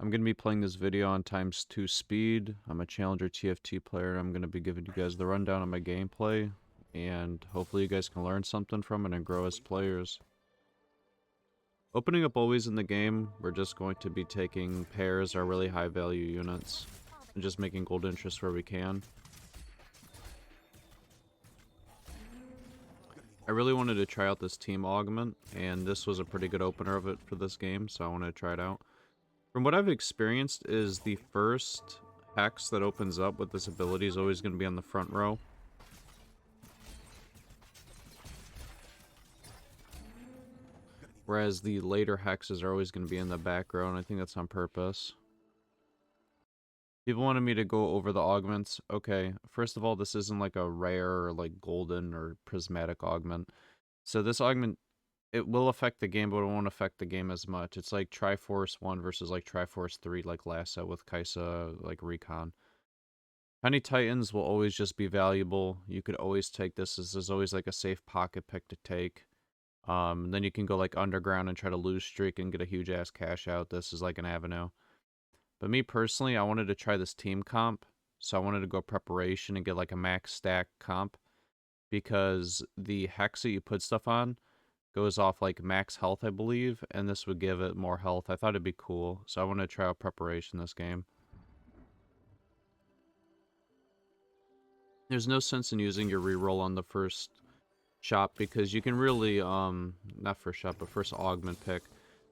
I'm going to be playing this video on ×2 speed. I'm a Challenger TFT player. I'm going to be giving you guys the rundown of my gameplay, and hopefully you guys can learn something from it and grow as players. Opening up always in the game, we're just going to be taking pairs or really high value units, and just making gold interest where we can. I really wanted to try out this team augment, and this was a pretty good opener of it for this game, so I wanted to try it out. From what I've experienced is the first hex that opens up with this ability is always going to be on the front row. Whereas the later hexes are always going to be in the back row, and I think that's on purpose. People wanted me to go over the augments. Okay, first of all, this isn't like a rare or like golden or prismatic augment. So this augment, it will affect the game, but it won't affect the game as much. It's like Triforce 1 versus like Triforce 3, like last set with Kaisa, like Recon. Tiny Titans will always just be valuable. You could always take this. This is always like a safe pocket pick to take. Then you can go like underground and try to lose streak and get a huge ass cash out. This is like an avenue. But me personally, I wanted to try this team comp. So I wanted to go preparation and get like a max stack comp. Because the hex that you put stuff on goes off like max health, I believe, and this would give it more health. I thought it'd be cool, so I want to try out preparation this game. There's no sense in using your reroll on the first shop because you can really, not first shop, but first augment pick,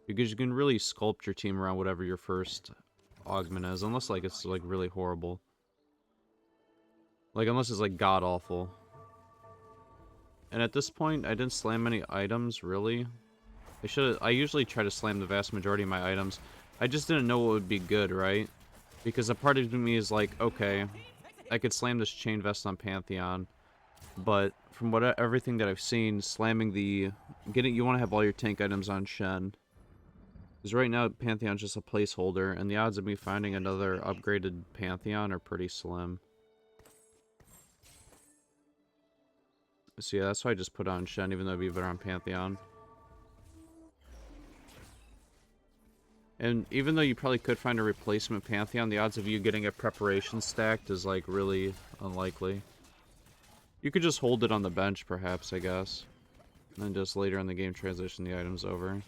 because you can really sculpt your team around whatever your first augment is, unless like it's like really horrible. Like unless it's like god awful. And at this point, I didn't slam any items, really. I usually try to slam the vast majority of my items. I just didn't know what would be good, right? Because a part of me is like, okay, I could slam this chain vest on Pantheon, but from everything that I've seen, slamming you want to have all your tank items on Shen. Because right now, Pantheon's just a placeholder, and the odds of me finding another upgraded Pantheon are pretty slim. So yeah, that's why I just put on Shen, even though it'd be better on Pantheon. And even though you probably could find a replacement Pantheon, the odds of you getting a preparation stacked is like really unlikely. You could just hold it on the bench, perhaps, I guess. And then just later in the game transition the items over.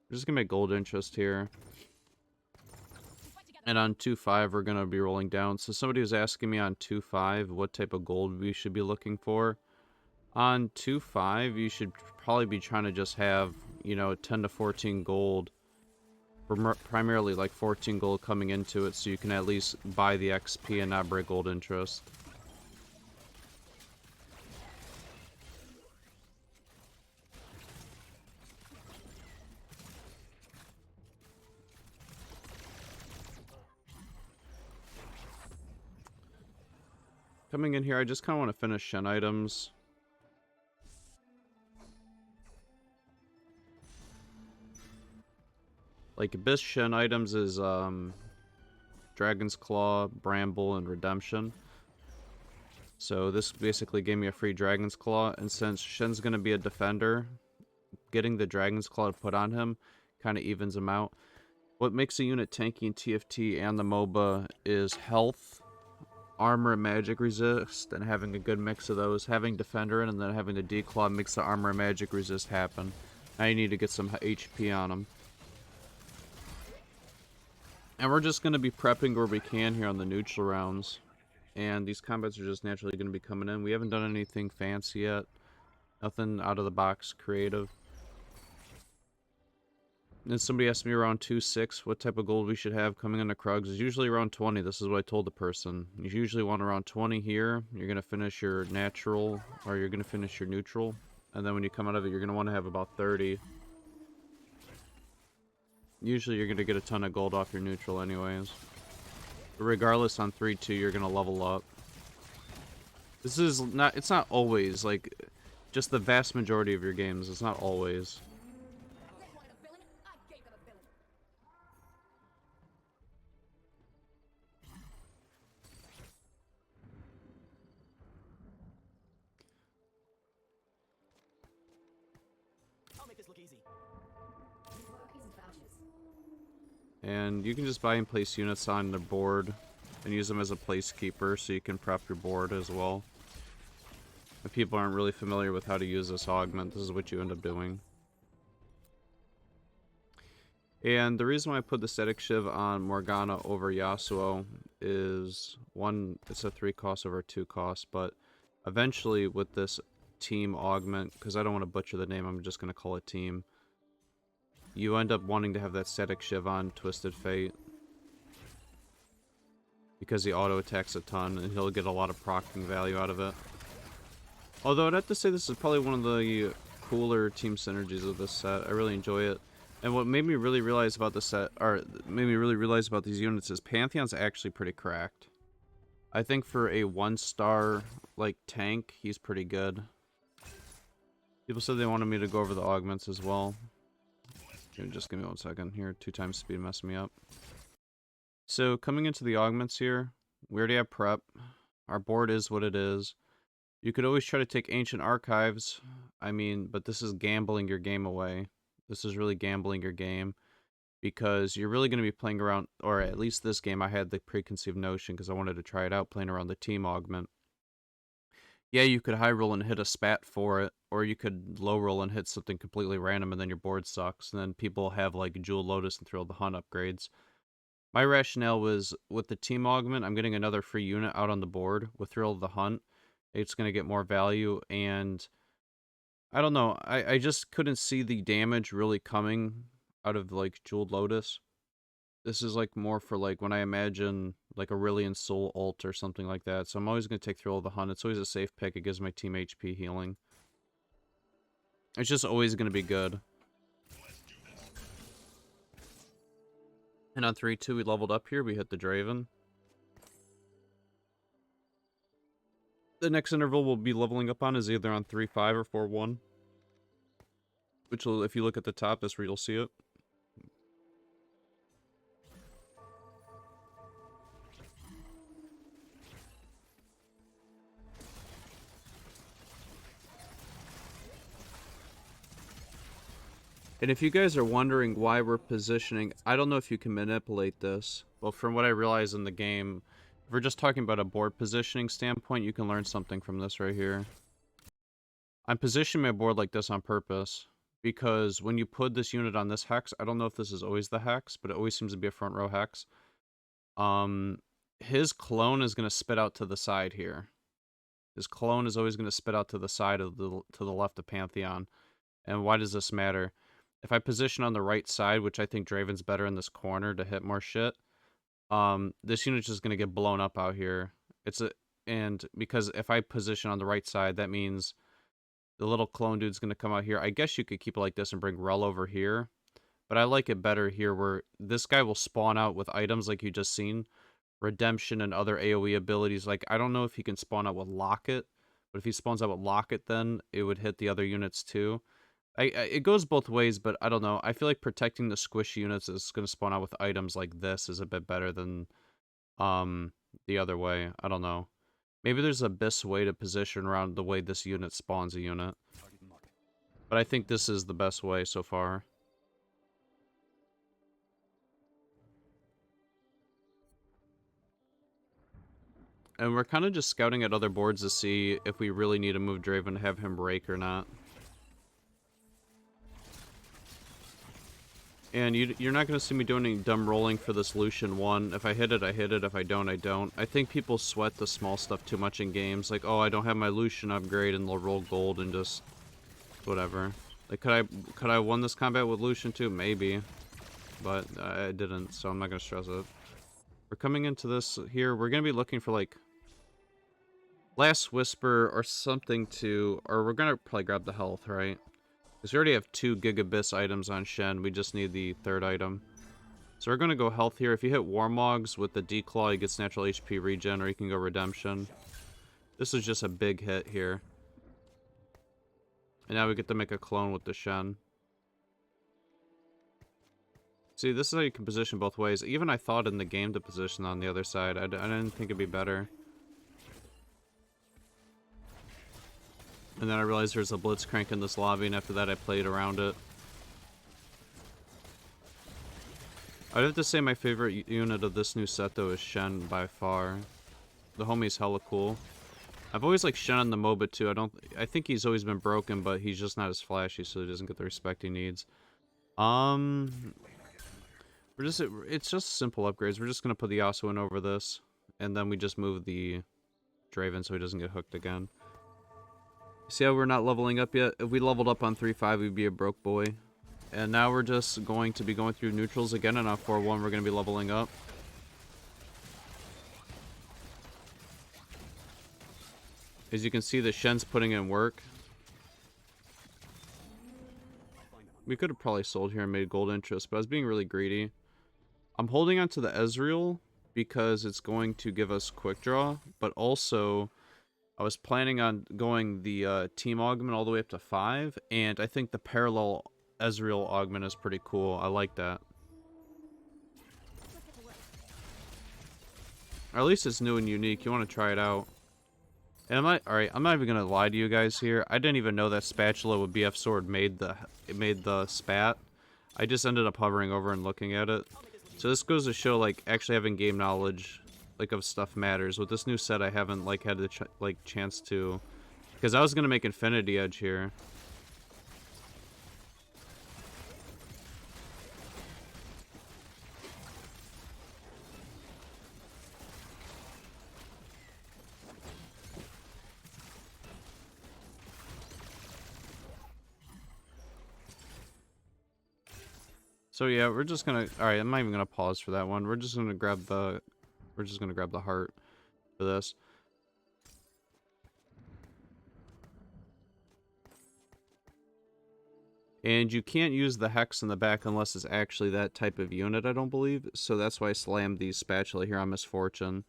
We're just gonna make gold interest here. And on 2.5 we're gonna be rolling down. So somebody was asking me on 2.5 what type of gold we should be looking for. On 2.5 you should probably be trying to just have, you know, 10 to 14 gold. Primarily like 14 gold coming into it, so you can at least buy the XP and not break gold interest. Coming in here, I just kind of want to finish Shen items. Like, best Shen items is, Dragon's Claw, Bramble, and Redemption. So this basically gave me a free Dragon's Claw, and since Shen's going to be a defender, getting the Dragon's Claw to put on him kind of evens him out. What makes a unit tanky in TFT and the MOBA is health, armor, and magic resist, and having a good mix of those. Having defender in and then having the declaw makes the armor and magic resist happen. Now you need to get some HP on him. And we're just going to be prepping where we can here on the neutral rounds. And these combats are just naturally going to be coming in. We haven't done anything fancy yet. Nothing out of the box creative. And somebody asked me around 2.6 what type of gold we should have coming into Krugs. It's usually around 20. This is what I told the person. You usually want around 20 here. You're going to finish your natural, or you're going to finish your neutral. And then when you come out of it, you're going to want to have about 30. Usually you're going to get a ton of gold off your neutral anyways. But regardless, on 3-2, you're going to level up. This is not, it's not always, like, just the vast majority of your games. It's not always. I'll make this look easy. And you can just buy and place units on the board and use them as a placekeeper so you can prep your board as well. If people aren't really familiar with how to use this augment, this is what you end up doing. And the reason why I put the Static Shiv on Morgana over Yasuo is, one, it's a 3 cost over 2 cost, but eventually with this team augment, because I don't want to butcher the name, I'm just going to call it team, you end up wanting to have that Static Shiv on Twisted Fate, because he auto attacks a ton and he'll get a lot of procking value out of it. Although I'd have to say this is probably one of the cooler team synergies of this set. I really enjoy it. And what made me really realize about the set, or made me really realize about these units, is Pantheon's actually pretty cracked. I think for a 1-star, like, tank, he's pretty good. People said they wanted me to go over the augments as well. Just give me 1 second here. 2 times speed messing me up. So, coming into the augments here, we already have prep. Our board is what it is. You could always try to take Ancient Archives. I mean, but this is gambling your game away. This is really gambling your game, because you're really going to be playing around, or at least this game I had the preconceived notion because I wanted to try it out, playing around the team augment. Yeah, you could high roll and hit a spat for it, or you could low roll and hit something completely random and then your board sucks, and then people have like Jewel Lotus and Thrill of the Hunt upgrades. My rationale was, with the team augment, I'm getting another free unit out on the board. With Thrill of the Hunt, it's going to get more value, and I don't know, I just couldn't see the damage really coming out of, like, Jeweled Lotus. This is, like, more for, like, when I imagine, like, Aurelion Soul ult or something like that. So I'm always going to take Thrill of the Hunt. It's always a safe pick. It gives my team HP healing. It's just always going to be good. And on 3-2, we leveled up here. We hit the Draven. The next interval we'll be leveling up on is either on 3-5 or 4-1. Which will, if you look at the top, that's where you'll see it. And if you guys are wondering why we're positioning, I don't know if you can manipulate this. Well, from what I realize in the game, if we're just talking about a board positioning standpoint, you can learn something from this right here. I'm positioning my board like this on purpose, because when you put this unit on this hex, I don't know if this is always the hex, but it always seems to be a front row hex. His clone is going to spit out to the side here. His clone is always going to spit out to the side of to the left of Pantheon. And why does this matter? If I position on the right side, which I think Draven's better in this corner to hit more shit, this unit's just going to get blown up out here. And because if I position on the right side, that means the little clone dude's going to come out here. I guess you could keep it like this and bring Rel over here, but I like it better here where this guy will spawn out with items like you just seen. Redemption and other AoE abilities. Like, I don't know if he can spawn out with Locket, but if he spawns out with Locket, then it would hit the other units too. It goes both ways, but I don't know. I feel like protecting the squish units is going to spawn out with items like this is a bit better than the other way. I don't know. Maybe there's a best way to position around the way this unit spawns a unit. But I think this is the best way so far. And we're kind of just scouting at other boards to see if we really need to move Draven to have him break or not. And you're not going to see me doing any dumb rolling for this Lucian 1. If I hit it, I hit it. If I don't, I don't. I think people sweat the small stuff too much in games. Like, oh, I don't have my Lucian upgrade, and they'll roll gold and just... whatever. Like, could I won this combat with Lucian too? Maybe. But I didn't, so I'm not going to stress it. We're coming into this here. We're going to be looking for, like, Last Whisper or something to... or we're going to probably grab the health, right? Because we already have 2 Gigabyss items on Shen. We just need the 3rd item. So we're going to go health here. If you hit Warmogs with the Declaw, he gets natural HP regen, or you can go Redemption. This is just a big hit here. And now we get to make a clone with the Shen. See, this is how you can position both ways. Even I thought in the game to position on the other side. I didn't think it'd be better. And then I realized there's a Blitzcrank in this lobby, and after that I played around it. I'd have to say my favorite unit of this new set, though, is Shen by far. The homie's hella cool. I've always liked Shen on the MOBA, too. I think he's always been broken, but he's just not as flashy, so he doesn't get the respect he needs. It's just simple upgrades. We're just gonna put the Yasuo in over this, and then we just move the Draven so he doesn't get hooked again. See how we're not leveling up yet? If we leveled up on 3-5, we'd be a broke boy. And now we're just going to be going through neutrals again, and on 4-1 we're gonna be leveling up. As you can see, the Shen's putting in work. We could have probably sold here and made gold interest, but I was being really greedy. I'm holding on to the Ezreal because it's going to give us quick draw, but also I was planning on going the team augment all the way up to 5, and I think the parallel Ezreal augment is pretty cool. I like that. Or at least it's new and unique. You want to try it out. And alright, I'm not even gonna lie to you guys here. I didn't even know that spatula with BF sword made the spat. I just ended up hovering over and looking at it. So this goes to show, like, actually having game knowledge, like, of stuff matters. With this new set, I haven't, like, had the chance to, because I was gonna make Infinity Edge here. So yeah, we're just gonna. All right, I'm not even gonna pause for that one. We're just gonna grab the. We're just gonna grab the heart for this. And you can't use the hex in the back unless it's actually that type of unit, I don't believe. So that's why I slammed the spatula here on Misfortune.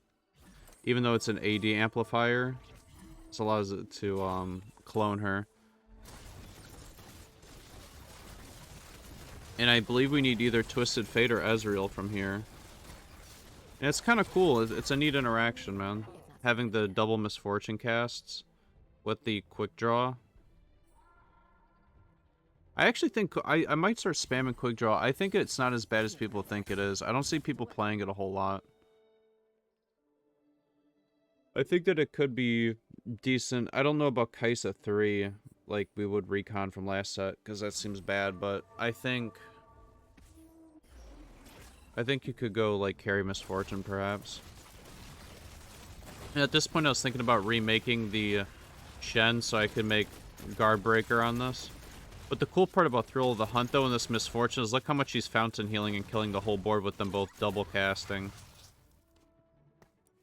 Even though it's an AD amplifier, this allows it to clone her. And I believe we need either Twisted Fate or Ezreal from here. And it's kind of cool. It's a neat interaction, man. Having the double Misfortune casts with the quick draw. I actually think I might start spamming quick draw. I think it's not as bad as people think it is. I don't see people playing it a whole lot. I think that it could be decent. I don't know about Kaisa 3, like we would recon from last set, because that seems bad, but I think you could go, like, carry Misfortune, perhaps. And at this point, I was thinking about remaking the Shen so I could make Guard Breaker on this. But the cool part about Thrill of the Hunt, though, in this Misfortune is look how much he's fountain healing and killing the whole board with them both double casting.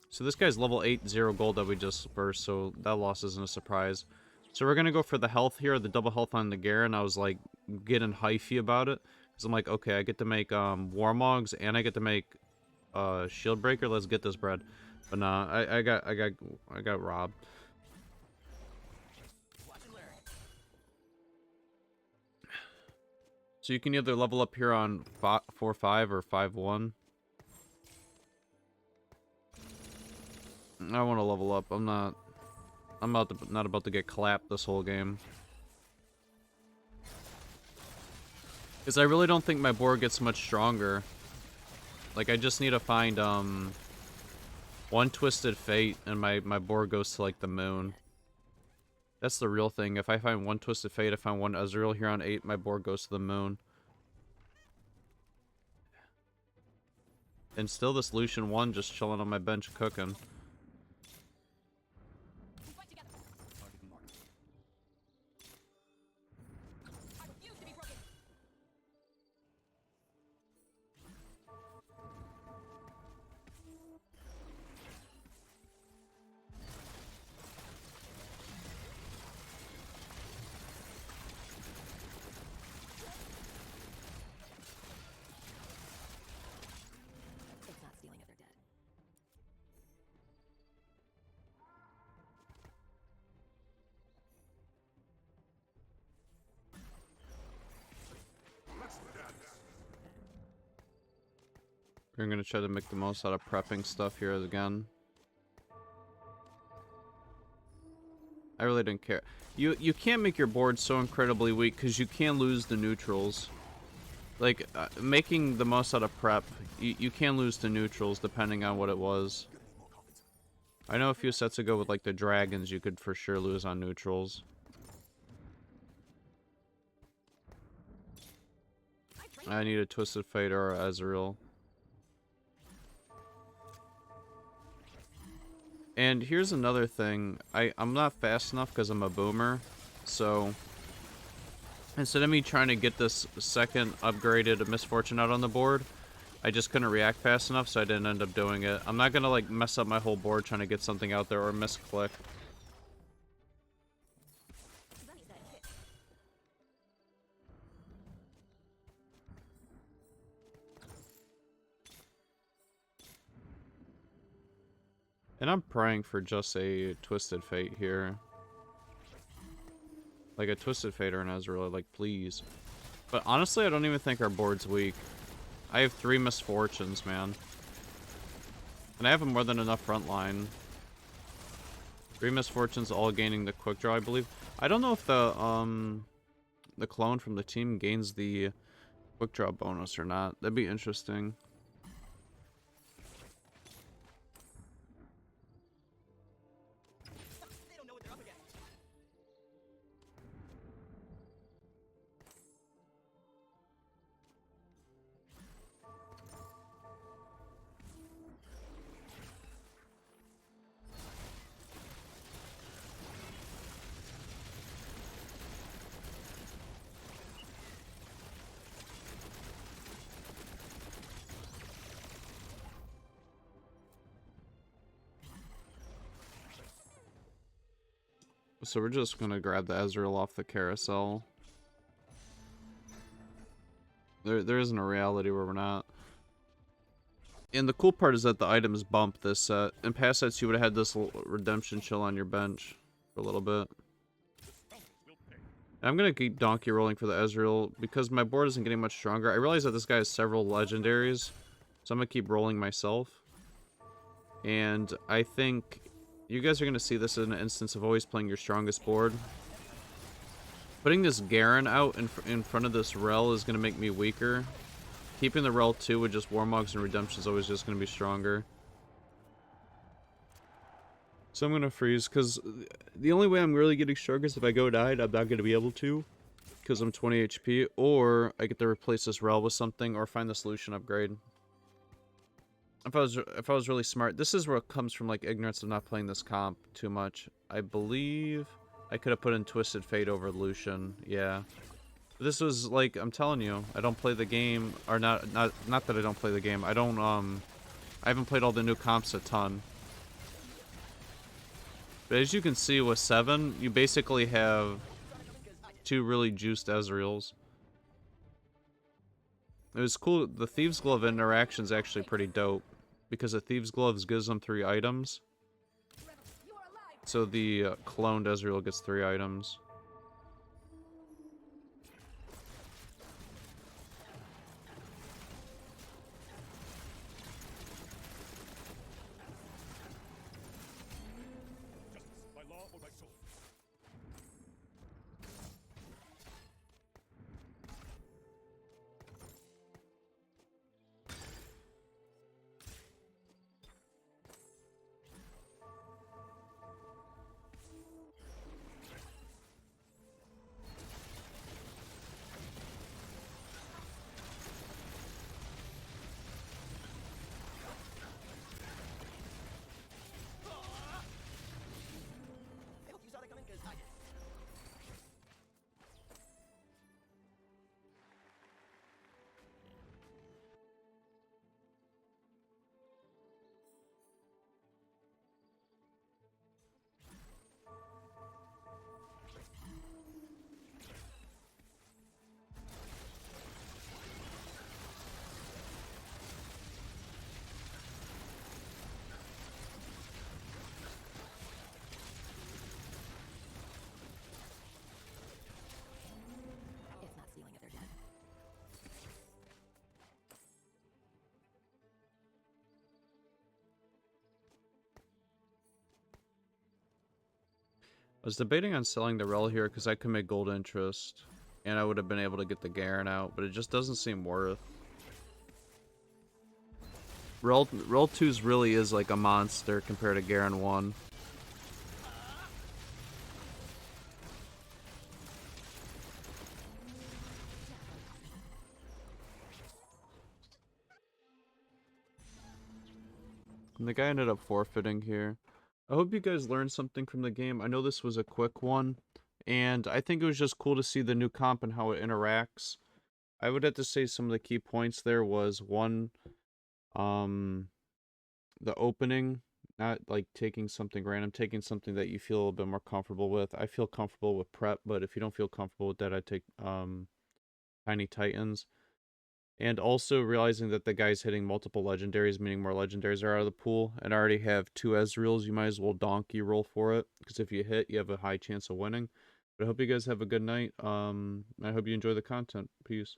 So this guy's level 8, 0 gold that we just burst, so that loss isn't a surprise. So we're going to go for the health here, the double health on the Garen. I was, like, getting hyphy about it. Because I'm like, okay, I get to make Warmogs, and I get to make Shield Breaker. Let's get this bread. But nah, I got robbed. So you can either level up here on 4-5 or 5-1. I want to level up. I'm not about to get clapped this whole game. Because I really don't think my board gets much stronger. Like, I just need to find one Twisted Fate and my board goes to, like, the moon. That's the real thing. If I find one Twisted Fate, I find one Ezreal here on 8, my board goes to the moon. And still this Lucian 1 just chilling on my bench cooking. We're gonna try to make the most out of prepping stuff here again. I really didn't care. You can't make your board so incredibly weak because you can lose the neutrals. Like, making the most out of prep, you can lose to neutrals depending on what it was. I know a few sets ago with, like, the dragons, you could for sure lose on neutrals. I need a Twisted Fate or a Ezreal. And here's another thing. I'm not fast enough because I'm a boomer. So, instead of me trying to get this second upgraded Misfortune out on the board, I just couldn't react fast enough, so I didn't end up doing it. I'm not gonna, like, mess up my whole board trying to get something out there or misclick. And I'm praying for just a Twisted Fate here. Like a Twisted Fate or an Ezreal, like, please. But honestly, I don't even think our board's weak. I have 3 Misfortunes, man. And I have more than enough Frontline. 3 Misfortunes, all gaining the quick draw, I believe. I don't know if the clone from the team gains the quick draw bonus or not. That'd be interesting. So we're just gonna grab the Ezreal off the carousel. There isn't a reality where we're not. And the cool part is that the items bump this set. In past sets, you would have had this redemption chill on your bench for a little bit. I'm gonna keep donkey rolling for the Ezreal because my board isn't getting much stronger. I realize that this guy has several legendaries, so I'm gonna keep rolling myself. And I think you guys are gonna see this as an instance of always playing your strongest board. Putting this Garen out in front of this Rel is gonna make me weaker. Keeping the Rel 2 with just Warmogs and Redemption is always just gonna be stronger. So I'm gonna freeze, because the only way I'm really getting stronger is if I go died, I'm not gonna be able to, because I'm 20 HP, or I get to replace this Rel with something, or find the solution upgrade. If I was really smart, this is where it comes from, like, ignorance of not playing this comp too much. I believe I could have put in Twisted Fate over Lucian, yeah. This was, like, I'm telling you, I don't play the game, or not that I don't play the game, I haven't played all the new comps a ton. But as you can see with 7, you basically have 2 really juiced Ezreals. It was cool, the Thieves' Glove interaction is actually pretty dope, because the Thieves' Gloves gives them 3 items. So the cloned Ezreal gets 3 items. I was debating on selling the Rel here because I could make gold interest. And I would have been able to get the Garen out, but it just doesn't seem worth. Rel 2's really is like a monster compared to Garen 1. And the guy ended up forfeiting here. I hope you guys learned something from the game. I know this was a quick one, and I think it was just cool to see the new comp and how it interacts. I would have to say some of the key points there was one, the opening, not like taking something random, taking something that you feel a little bit more comfortable with. I feel comfortable with prep, but if you don't feel comfortable with that, I'd take Tiny Titans. And also realizing that the guy's hitting multiple legendaries, meaning more legendaries are out of the pool, and I already have 2 Ezreals, you might as well donkey roll for it, because if you hit, you have a high chance of winning. But I hope you guys have a good night. I hope you enjoy the content. Peace.